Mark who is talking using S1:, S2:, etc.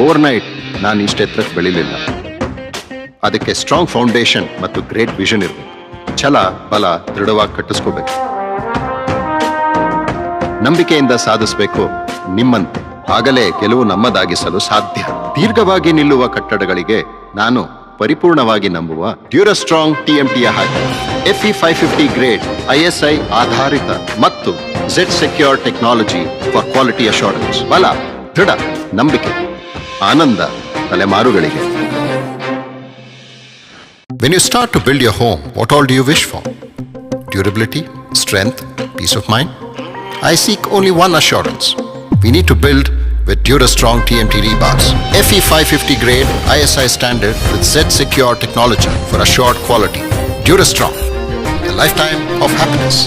S1: Overnight ನಾನು ಇಷ್ಟ ಎತ್ತರಕ್ಕೆ ಬೆಳಿಲಿಲ್ಲ. ಅದಕ್ಕೆ ಸ್ಟ್ರಾಂಗ್ ಫೌಂಡೇಶನ್ ಮತ್ತು ಗ್ರೇಟ್ ವಿಷನ್ ಇರಬೇಕು. ಛಲ ಬಲ ದೃಢವಾಗಿ ಕಟ್ಟಿಸ್ಕೋಬೇಕು. ನಂಬಿಕೆಯಿಂದ ಸಾಧಿಸಬೇಕು ನಿಮ್ಮಂತೆ. ಆಗಲೇ ಗೆಲುವು ನಮ್ಮದಾಗಿಸಲು ಸಾಧ್ಯ. ದೀರ್ಘವಾಗಿ ನಿಲ್ಲುವ ಕಟ್ಟಡಗಳಿಗೆ ನಾನು ಪರಿಪೂರ್ಣವಾಗಿ ನಂಬುವ ಡ್ಯೂರಾಸ್ಟ್ರಾಂಗ್ TMTಯ ಹಾಗೆ FE 550 ಗ್ರೇಡ್ ISI ಆಧಾರಿತ ಮತ್ತು Z secure technology for quality assurance. ಬಲ, ದೃಢ, ನಂಬಿಕೆ, ಆನಂದ ತಲೆಮಾರುಗಳಿಗೆ. When you start to build your home, what all do you wish for? Durability, strength, peace of mind? I seek only one assurance. We need to build with Durastrong TMT rebars. FE 550 grade ISI standard with Z secure technology for assured quality. Durastrong, a lifetime of happiness.